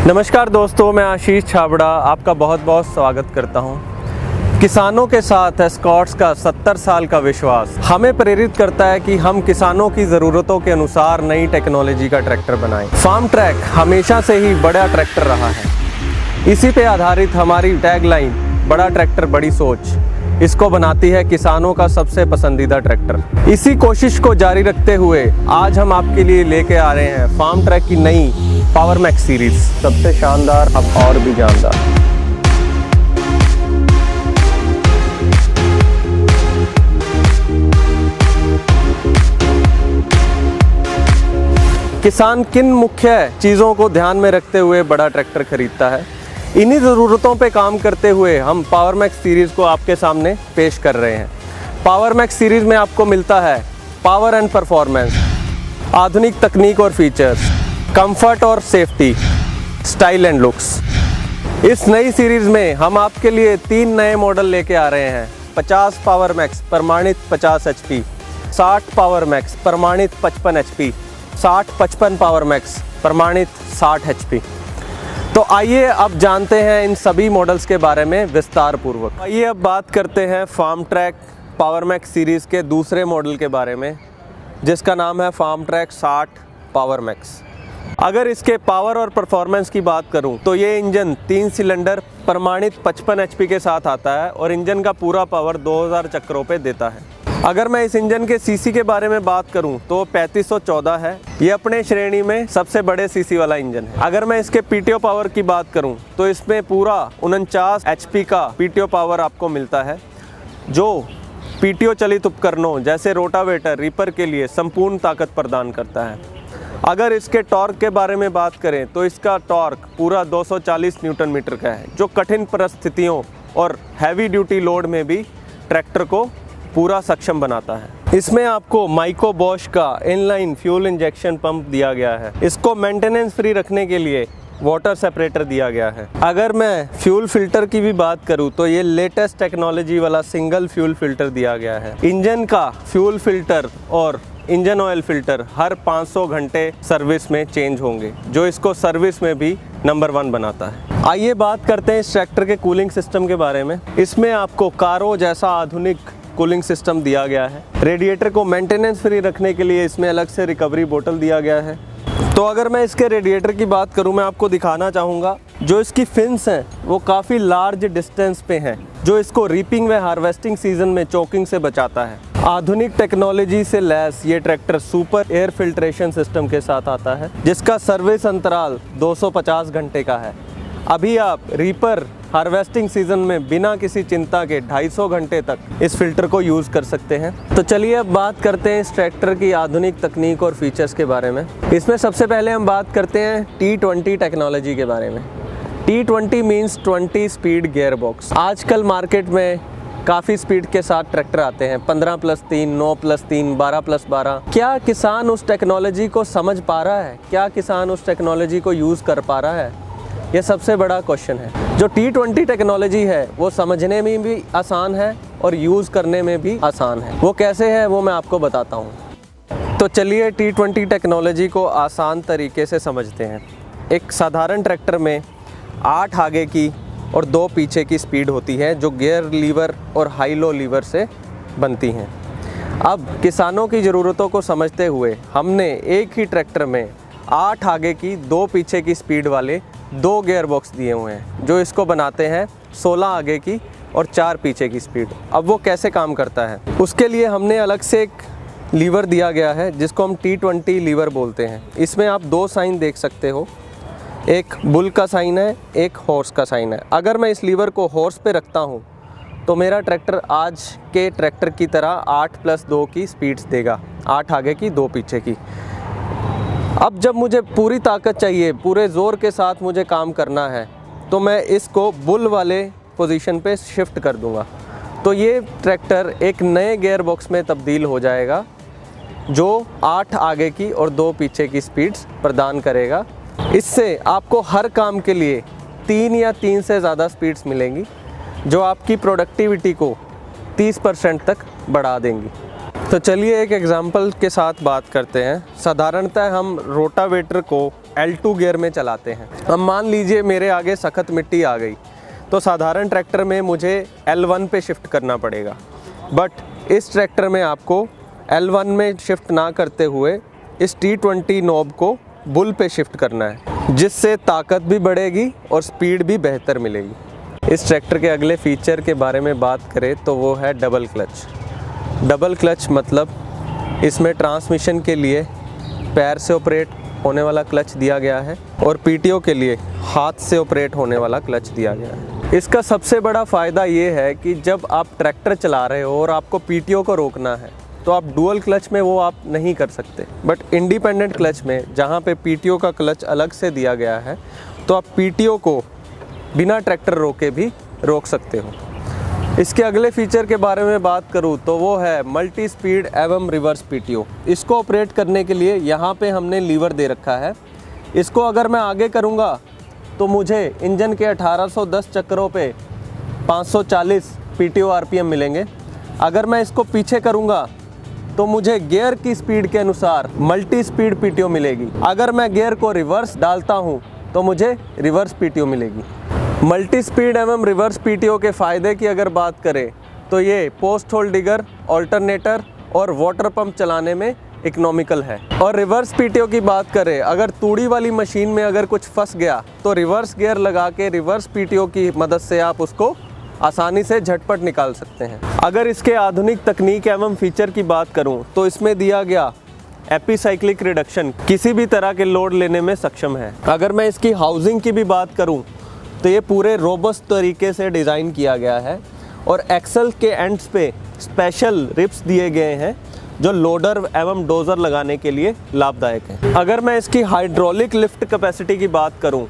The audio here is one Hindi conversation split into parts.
नमस्कार दोस्तों, मैं आशीष छाबड़ा आपका बहुत बहुत स्वागत करता हूं। किसानों के साथ एस्कॉर्ट्स का 70 साल का विश्वास हमें प्रेरित करता है कि हम किसानों की ज़रूरतों के अनुसार नई टेक्नोलॉजी का ट्रैक्टर बनाएं। फार्म ट्रैक हमेशा से ही बड़ा ट्रैक्टर रहा है। इसी पे आधारित हमारी टैगलाइन बड़ा ट्रैक्टर बड़ी सोच इसको बनाती है किसानों का सबसे पसंदीदा ट्रैक्टर। इसी कोशिश को जारी रखते हुए आज हम आपके लिए लेके आ रहे हैं फार्म ट्रैक की नई पावर मैक्स सीरीज, सबसे शानदार अब और भी जानदार। किसान किन मुख्य चीज़ों को ध्यान में रखते हुए बड़ा ट्रैक्टर खरीदता है, इन्हीं ज़रूरतों पे काम करते हुए हम पावर मैक्स सीरीज़ को आपके सामने पेश कर रहे हैं। पावर मैक्स सीरीज़ में आपको मिलता है पावर एंड परफॉर्मेंस, आधुनिक तकनीक और फीचर्स, कंफर्ट और सेफ्टी, स्टाइल एंड लुक्स। इस नई सीरीज़ में हम आपके लिए 3 नए मॉडल लेके आ रहे हैं। 50 पावर मैक्स प्रमाणित 50 HP, 60 पावर मैक्स प्रमाणित 55 HP, 60-55 पावर मैक्स प्रमाणित 60 HP। तो आइए अब जानते हैं इन सभी मॉडल्स के बारे में विस्तार पूर्वक। आइए अब बात करते हैं Farmtrac power max series के दूसरे मॉडल के बारे में, जिसका नाम है फार्म ट्रैक 60 पावर मैक्स। अगर इसके पावर और परफॉर्मेंस की बात करूं तो ये इंजन 3 सिलेंडर प्रमाणित 55 HP के साथ आता है और इंजन का पूरा पावर 2000 चक्रों पे देता है। अगर मैं इस इंजन के सीसी के बारे में बात करूं तो 3514 है। ये अपने श्रेणी में सबसे बड़े सीसी वाला इंजन है। अगर मैं इसके पीटीओ पावर की बात करूं तो इसमें पूरा 49 HP का पीटीओ पावर आपको मिलता है, जो पीटीओ चलित उपकरणों जैसे रोटावेटर, रीपर के लिए संपूर्ण ताकत प्रदान करता है। अगर इसके टॉर्क के बारे में बात करें तो इसका टॉर्क पूरा 240 न्यूटन मीटर का है, जो कठिन परिस्थितियों और हैवी ड्यूटी लोड में भी ट्रैक्टर को पूरा सक्षम बनाता है। इसमें आपको माइको बॉश का इनलाइन फ्यूल इंजेक्शन पंप दिया गया है। इसको मेंटेनेंस फ्री रखने के लिए वाटर सेपरेटर दिया गया है। अगर मैं फ्यूल फिल्टर की भी बात करूं तो ये लेटेस्ट टेक्नोलॉजी वाला सिंगल फ्यूल फिल्टर दिया गया है। इंजन का फ्यूल फिल्टर और इंजन ऑयल फिल्टर हर 500 घंटे सर्विस में चेंज होंगे, जो इसको सर्विस में भी नंबर 1 बनाता है। आइए बात करते हैं इस ट्रैक्टर के कूलिंग सिस्टम के बारे में। इसमें आपको कारो जैसा आधुनिक कूलिंग सिस्टम दिया गया है। रेडिएटर को मेंटेनेंस फ्री रखने के लिए इसमें अलग से रिकवरी बोतल दिया गया है। तो अगर मैं इसके रेडिएटर की बात करूं, मैं आपको दिखाना चाहूँगा जो इसकी फिन्स हैं वो काफ़ी लार्ज डिस्टेंस पे हैं, जो इसको रीपिंग व हार्वेस्टिंग सीजन में चोकिंग से बचाता है। आधुनिक टेक्नोलॉजी से लैस ये tractor super air filtration system के साथ आता है, जिसका सर्विस अंतराल 250 घंटे का है। अभी आप रीपर हार्वेस्टिंग सीजन में बिना किसी चिंता के 250 घंटे तक इस फिल्टर को यूज़ कर सकते हैं। तो चलिए अब बात करते हैं इस ट्रैक्टर की आधुनिक तकनीक और फीचर्स के बारे में। इसमें सबसे पहले हम बात करते हैं T20 टेक्नोलॉजी के बारे में। T20 means 20 speed gear box. आजकल मार्केट में काफ़ी स्पीड के साथ ट्रैक्टर आते हैं, 15+3, 9+3, 12+12। क्या किसान उस टेक्नोलॉजी को समझ पा रहा है? क्या किसान उस टेक्नोलॉजी को यूज़ कर पा रहा है? ये सबसे बड़ा क्वेश्चन है। जो T20 टेक्नोलॉजी है वो समझने में भी आसान है और यूज़ करने में भी आसान है। वो कैसे है वो मैं आपको बताता हूँ। तो चलिए T20 टेक्नोलॉजी को आसान तरीके से समझते हैं। एक साधारण ट्रैक्टर में 8 आगे की और 2 पीछे की स्पीड होती है, जो गियर लीवर और हाई लो लीवर से बनती हैं। अब किसानों की ज़रूरतों को समझते हुए हमने एक ही ट्रैक्टर में 8 आगे की 2 पीछे की स्पीड वाले 2 गियर बॉक्स दिए हुए हैं, जो इसको बनाते हैं 16 आगे की और 4 पीछे की स्पीड। अब वो कैसे काम करता है, उसके लिए हमने अलग से एक लीवर दिया गया है, जिसको हम T20 लीवर बोलते हैं। इसमें आप 2 साइन देख सकते हो, एक बुल का साइन है, एक हॉर्स का साइन है। अगर मैं इस लीवर को हॉर्स पे रखता हूँ तो मेरा ट्रैक्टर आज के ट्रैक्टर की तरह 8+2 की स्पीड्स देगा, 8 आगे की 2 पीछे की। अब जब मुझे पूरी ताकत चाहिए, पूरे ज़ोर के साथ मुझे काम करना है, तो मैं इसको बुल वाले पोजीशन पे शिफ्ट कर दूंगा। तो ये ट्रैक्टर एक नए गियर बॉक्स में तब्दील हो जाएगा, जो 8 आगे की और 2 पीछे की स्पीड्स प्रदान करेगा। इससे आपको हर काम के लिए 3 या 3 से ज़्यादा स्पीड्स मिलेंगी, जो आपकी प्रोडक्टिविटी को 30% तक बढ़ा देंगी। तो चलिए एक एग्जांपल के साथ बात करते हैं। साधारणतः हम रोटावेटर को L2 गियर में चलाते हैं। अब मान लीजिए मेरे आगे सख्त मिट्टी आ गई, तो साधारण ट्रैक्टर में मुझे L1 पे शिफ्ट करना पड़ेगा, बट इस ट्रैक्टर में आपको L1 में शिफ्ट ना करते हुए इस T20 नॉब को बुल पे शिफ्ट करना है, जिससे ताकत भी बढ़ेगी और स्पीड भी बेहतर मिलेगी। इस ट्रैक्टर के अगले फीचर के बारे में बात करें तो वो है डबल क्लच। डबल क्लच मतलब इसमें ट्रांसमिशन के लिए पैर से ऑपरेट होने वाला क्लच दिया गया है और पीटीओ के लिए हाथ से ऑपरेट होने वाला क्लच दिया गया है। इसका सबसे बड़ा फ़ायदा ये है कि जब आप ट्रैक्टर चला रहे हो और आपको पीटीओ को रोकना है तो आप डुअल क्लच में वो आप नहीं कर सकते, बट इंडिपेंडेंट क्लच में जहाँ पे पीटीओ का क्लच अलग से दिया गया है तो आप पीटीओ को बिना ट्रैक्टर रोके भी रोक सकते हो। इसके अगले फीचर के बारे में बात करूँ तो वो है मल्टी स्पीड एवं रिवर्स पीटीओ। इसको ऑपरेट करने के लिए यहाँ पे हमने लीवर दे रखा है। इसको अगर मैं आगे करूँगा तो मुझे इंजन के 1810 चक्करों पे 540 पीटीओ आरपीएम मिलेंगे। अगर मैं इसको पीछे करूँगा तो मुझे गियर की स्पीड के अनुसार मल्टी स्पीड पीटीओ मिलेगी। अगर मैं गियर को रिवर्स डालता हूँ तो मुझे रिवर्स पीटीओ मिलेगी। मल्टी स्पीड एवं रिवर्स पीटीओ के फ़ायदे की अगर बात करें तो ये पोस्ट होल डिगर, ऑल्टरनेटर और वाटर पंप चलाने में इकोनॉमिकल है। और रिवर्स पीटीओ की बात करें, अगर तूड़ी वाली मशीन में अगर कुछ फंस गया तो रिवर्स गियर लगा के रिवर्स पीटीओ की मदद से आप उसको आसानी से झटपट निकाल सकते हैं। अगर इसके आधुनिक तकनीक एवं फीचर की बात करूं तो इसमें दिया गया एपिसाइक्लिक रिडक्शन किसी भी तरह के लोड लेने में सक्षम है। अगर मैं इसकी हाउसिंग की भी बात करूं तो ये पूरे रोबस्ट तरीके से डिज़ाइन किया गया है और एक्सल के एंड्स पे स्पेशल रिप्स दिए गए हैं जो लोडर एवं डोज़र लगाने के लिए लाभदायक है। अगर मैं इसकी हाइड्रोलिक लिफ्ट कैपेसिटी की बात करूं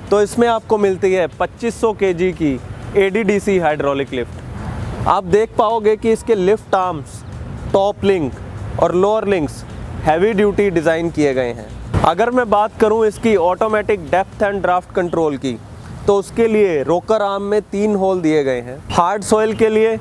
तो इसमें आपको मिलती है 2500 kg की ADDC हाइड्रोलिक लिफ्ट। आप देख पाओगे कि इसके लिफ्ट आर्म्स, टॉप लिंक और lower links heavy duty design किए गए हैं। अगर मैं बात करूं इसकी automatic depth and draft control की तो उसके लिए रोकर आर्म में 3 होल दिए गए हैं। हार्ड सॉइल के लिए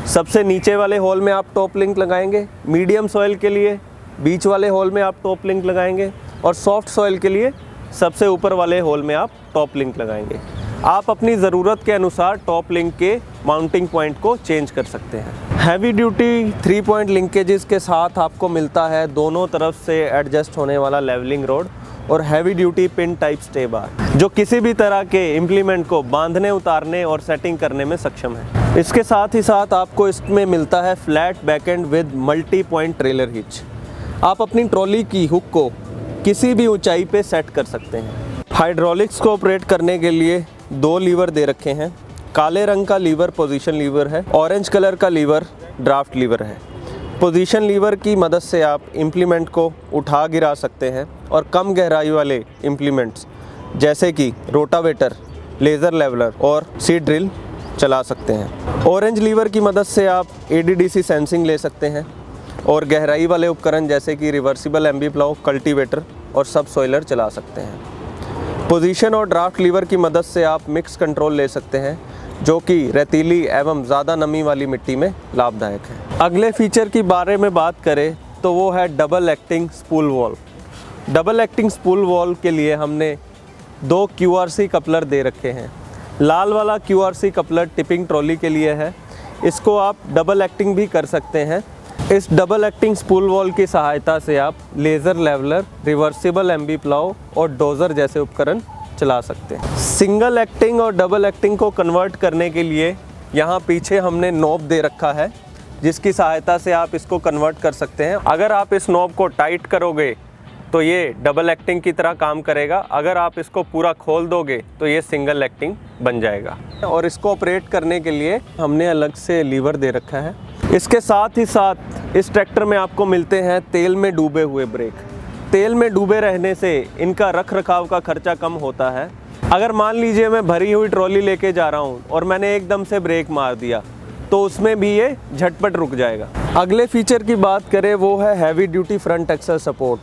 सबसे नीचे वाले होल में आप टॉप लिंक लगाएंगे, मीडियम सॉइल के लिए बीच वाले होल में आप टॉप लिंक लगाएंगे और सॉफ्ट सॉइल के लिए सबसे ऊपर वाले होल में आप टॉप लिंक लगाएंगे। आप अपनी ज़रूरत के अनुसार टॉप लिंक के माउंटिंग पॉइंट को चेंज कर सकते हैं। हैवी ड्यूटी 3 पॉइंट लिंकेजेस के साथ आपको मिलता है दोनों तरफ से एडजस्ट होने वाला लेवलिंग रोड और heavy duty pin type stay bar, जो किसी भी तरह के इम्प्लीमेंट को बांधने, उतारने और सेटिंग करने में सक्षम है। इसके साथ ही साथ आपको इसमें मिलता है flat backend with multi point trailer hitch. आप अपनी ट्रॉली की हुक को किसी भी ऊंचाई पे सेट कर सकते हैं। हाइड्रोलिक्स को ऑपरेट करने के लिए 2 लीवर दे रखे हैं। काले रंग का लीवर पोजीशन लीवर है, ऑरेंज कलर का लीवर ड्राफ्ट लीवर है। पोजीशन लीवर की मदद से आप इम्प्लीमेंट को उठा गिरा सकते हैं और कम गहराई वाले इम्प्लीमेंट्स जैसे कि रोटावेटर, लेज़र लेवलर और सीड ड्रिल चला सकते हैं। ऑरेंज लीवर की मदद से आप ADDC सेंसिंग ले सकते हैं और गहराई वाले उपकरण जैसे कि रिवर्सिबल एम्बी प्लाउ, कल्टीवेटर और सब सॉइलर चला सकते हैं। पोजीशन और ड्राफ्ट लीवर की मदद से आप मिक्स कंट्रोल ले सकते हैं जो कि रेतीली एवं ज़्यादा नमी वाली मिट्टी में लाभदायक है। अगले फीचर की बारे में बात करें तो वो है double acting spool valve. Double acting spool valve के लिए हमने 2 QRC कपलर दे रखे हैं। लाल वाला QRC कपलर टिपिंग ट्रॉली के लिए है। इसको आप डबल एक्टिंग भी कर सकते हैं। इस डबल एक्टिंग स्पूल वॉल्व की सहायता से आप laser leveller, reversible Aamby plough और डोज़र जैसे उपकरण चला सकते हैं। सिंगल एक्टिंग और डबल एक्टिंग को कन्वर्ट करने के लिए यहाँ पीछे हमने नॉब दे रखा है जिसकी सहायता से आप इसको कन्वर्ट कर सकते हैं। अगर आप इस नॉब को टाइट करोगे तो ये डबल एक्टिंग की तरह काम करेगा। अगर आप इसको पूरा खोल दोगे तो ये सिंगल एक्टिंग बन जाएगा। और इसको ऑपरेट करने के लिए हमने अलग से लीवर दे रखा है। इसके साथ ही साथ इस ट्रैक्टर में आपको मिलते हैं तेल में डूबे हुए ब्रेक। तेल में डूबे रहने से इनका रख रखाव का खर्चा कम होता है। अगर मान लीजिए मैं भरी हुई ट्रॉली लेके जा रहा हूँ और मैंने एकदम से ब्रेक मार दिया तो उसमें भी ये झटपट रुक जाएगा। अगले फीचर की बात करें वो है heavy duty front axle support,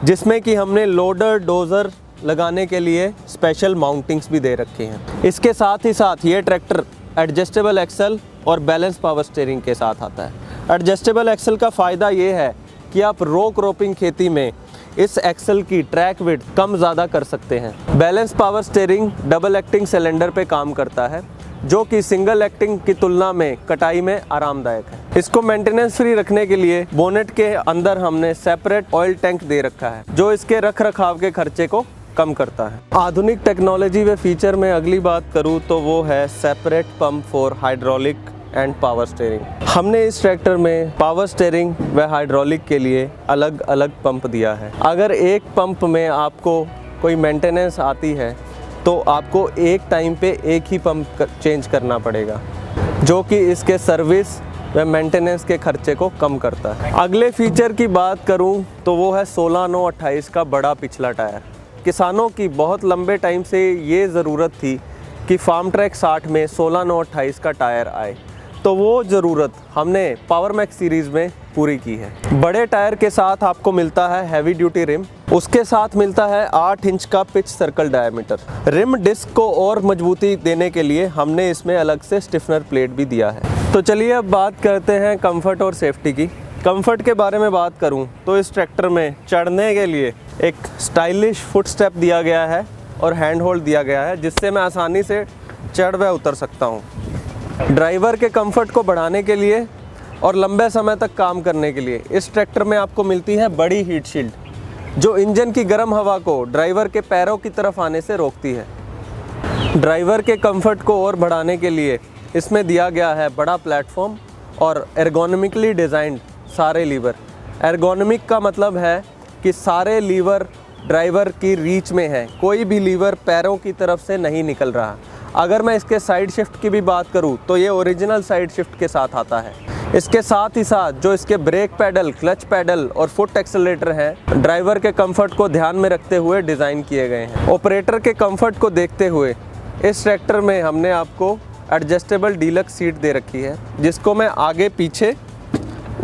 जिसमें कि हमने लोडर डोज़र लगाने के लिए स्पेशल माउंटिंग्स भी दे रखे हैं। इसके साथ ही साथ ये ट्रैक्टर एडजस्टेबल एक्सल और बैलेंस पावर स्टीयरिंग के साथ आता है। एडजस्टेबल एक्सल का फ़ायदा ये है कि आप रो क्रॉपिंग खेती में इस एक्सल की ट्रैक विड्थ कम ज़्यादा कर सकते हैं। Balance power steering double acting cylinder पे काम करता है, जो कि सिंगल एक्टिंग की तुलना में कटाई में आरामदायक है। इसको मेंटेनेंस फ्री रखने के लिए बोनेट के अंदर हमने सेपरेट ऑयल टैंक दे रखा है, जो इसके रख रखाव के खर्चे को कम करता है। आधुनिक टेक्नोलॉजी व फीचर में अगली बात करूँ तो वो है separate pump for hydraulic and power steering. हमने इस ट्रैक्टर में पावर स्टीयरिंग व हाइड्रोलिक के लिए अलग अलग पंप दिया है। अगर एक पंप में आपको कोई मेंटेनेंस आती है तो आपको एक टाइम पे एक ही पंप चेंज करना पड़ेगा, जो कि इसके सर्विस व मेंटेनेंस के खर्चे को कम करता है। अगले फीचर की बात करूं तो वो है 16/9/28 का बड़ा पिछला टायर। किसानों की बहुत लंबे टाइम से ये ज़रूरत थी कि फार्म ट्रैक 60 में 16/9/28 का टायर आए, तो वो ज़रूरत हमने पावर मैक्स सीरीज़ में पूरी की है। बड़े टायर के साथ आपको मिलता है हैवी ड्यूटी रिम, उसके साथ मिलता है 8 इंच का pitch circle diameter. Rim disc को और मजबूती देने के लिए हमने इसमें अलग से स्टिफनर प्लेट भी दिया है। तो चलिए अब बात करते हैं कंफर्ट और सेफ्टी की। कंफर्ट के बारे में बात करूं तो इस ट्रैक्टर में चढ़ने के लिए एक स्टाइलिश फुट स्टेप दिया गया है और हैंड होल्ड दिया गया है, जिससे मैं आसानी से चढ़ व उतर सकता हूं। ड्राइवर के कंफर्ट को बढ़ाने के लिए और लंबे समय तक काम करने के लिए इस ट्रैक्टर में आपको मिलती है बड़ी हीट शील्ड, जो इंजन की गर्म हवा को ड्राइवर के पैरों की तरफ आने से रोकती है। ड्राइवर के कंफर्ट को और बढ़ाने के लिए इसमें दिया गया है बड़ा प्लेटफॉर्म और एर्गोनॉमिकली डिज़ाइंड सारे लीवर। एर्गोनॉमिक का मतलब है कि सारे लीवर ड्राइवर की रीच में है, कोई भी लीवर पैरों की तरफ से नहीं निकल रहा। अगर मैं इसके साइड शिफ्ट की भी बात करूं तो ये ओरिजिनल साइड शिफ्ट के साथ आता है। इसके साथ ही साथ जो इसके ब्रेक पैडल, क्लच पैडल और फुट एक्सेलरेटर हैं, ड्राइवर के कंफर्ट को ध्यान में रखते हुए डिज़ाइन किए गए हैं। ऑपरेटर के कंफर्ट को देखते हुए इस ट्रैक्टर में हमने आपको एडजस्टेबल डीलक्स सीट दे रखी है, जिसको मैं आगे पीछे,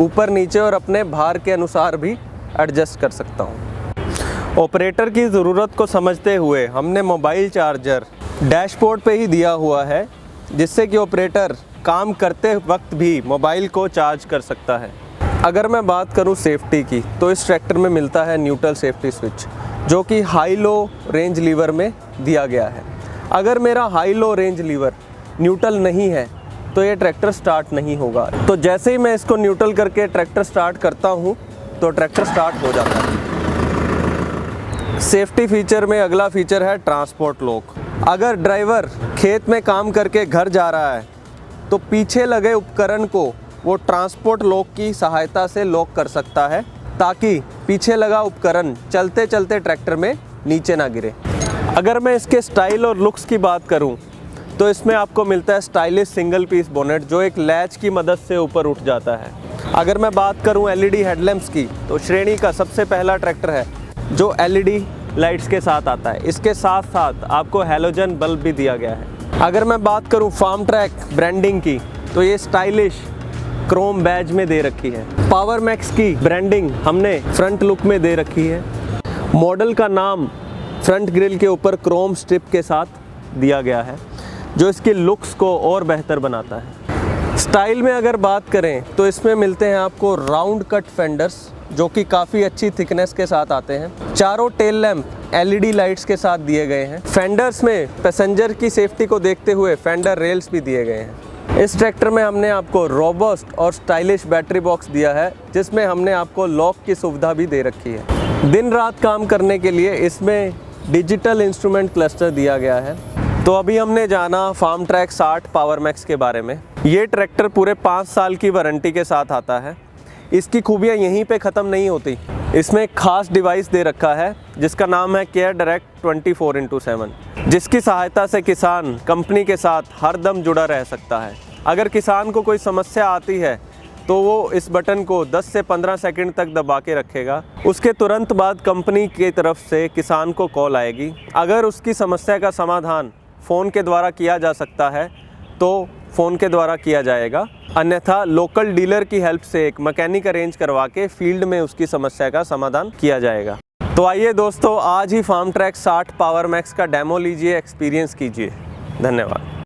ऊपर नीचे और अपने भार के अनुसार भी एडजस्ट कर सकता हूँ। ऑपरेटर की ज़रूरत को समझते हुए हमने मोबाइल चार्जर डैशबोर्ड पे ही दिया हुआ है, जिससे कि ऑपरेटर काम करते वक्त भी मोबाइल को चार्ज कर सकता है। अगर मैं बात करूं सेफ्टी की तो इस ट्रैक्टर में मिलता है न्यूट्रल सेफ्टी स्विच, जो कि हाई लो रेंज लीवर में दिया गया है। अगर मेरा high low range lever neutral नहीं है तो ये ट्रैक्टर स्टार्ट नहीं होगा। तो जैसे ही मैं इसको न्यूट्रल करके ट्रैक्टर स्टार्ट करता हूँ तो ट्रैक्टर स्टार्ट हो जाता है। सेफ्टी फीचर में अगला फीचर है ट्रांसपोर्ट लॉक। अगर ड्राइवर खेत में काम करके घर जा रहा है तो पीछे लगे उपकरण को वो ट्रांसपोर्ट लॉक की सहायता से लॉक कर सकता है, ताकि पीछे लगा उपकरण चलते चलते ट्रैक्टर में नीचे ना गिरे। अगर मैं इसके स्टाइल और लुक्स की बात करूं तो इसमें आपको मिलता है स्टाइलिश सिंगल पीस बोनेट, जो एक लैच की मदद से ऊपर उठ जाता है। अगर मैं बात करूं एलईडी हेडलैम्प्स की तो श्रेणी का सबसे पहला ट्रैक्टर है जो एलईडी लाइट्स के साथ आता है। इसके साथ साथ आपको हैलोजन बल्ब भी दिया गया है। अगर मैं बात करूं फार्म ट्रैक ब्रांडिंग की तो ये स्टाइलिश क्रोम बैज में दे रखी है। पावर मैक्स की ब्रांडिंग हमने फ्रंट लुक में दे रखी है। मॉडल का नाम फ्रंट ग्रिल के ऊपर क्रोम स्ट्रिप के साथ दिया गया है, जो इसकी लुक्स को और बेहतर बनाता है। स्टाइल में अगर बात करें तो इसमें मिलते हैं आपको राउंड कट फेंडर्स, जो कि काफ़ी अच्छी थिकनेस के साथ आते हैं। चारों टेल लैंप एलईडी लाइट्स के साथ दिए गए हैं। फेंडर्स में पैसेंजर की सेफ्टी को देखते हुए फेंडर रेल्स भी दिए गए हैं। इस ट्रैक्टर में हमने आपको रोबस्ट और स्टाइलिश बैटरी बॉक्स दिया है, जिसमें हमने आपको लॉक की सुविधा भी दे रखी है। दिन रात काम करने के लिए इसमें डिजिटल इंस्ट्रूमेंट क्लस्टर दिया गया है। तो अभी हमने जाना फार्म ट्रैक 60 पावर मैक्स के बारे में। ये ट्रैक्टर पूरे 5 साल की वारंटी के साथ आता है। इसकी खूबियाँ यहीं पे ख़त्म नहीं होती। इसमें एक खास डिवाइस दे रखा है जिसका नाम है केयर डायरेक्ट 24/7, जिसकी सहायता से किसान कंपनी के साथ हर दम जुड़ा रह सकता है। अगर किसान को कोई समस्या आती है तो वो इस बटन को 10 से 15 सेकंड तक दबा के रखेगा। उसके तुरंत बाद कंपनी की तरफ से किसान को कॉल आएगी। अगर उसकी समस्या का समाधान फ़ोन के द्वारा किया जा सकता है तो फ़ोन के द्वारा किया जाएगा, अन्यथा लोकल डीलर की हेल्प से एक मैकेनिक अरेंज करवा के फील्ड में उसकी समस्या का समाधान किया जाएगा। तो आइए दोस्तों, आज ही फार्म ट्रैक 60 पावर मैक्स का डेमो लीजिए, एक्सपीरियंस कीजिए। धन्यवाद।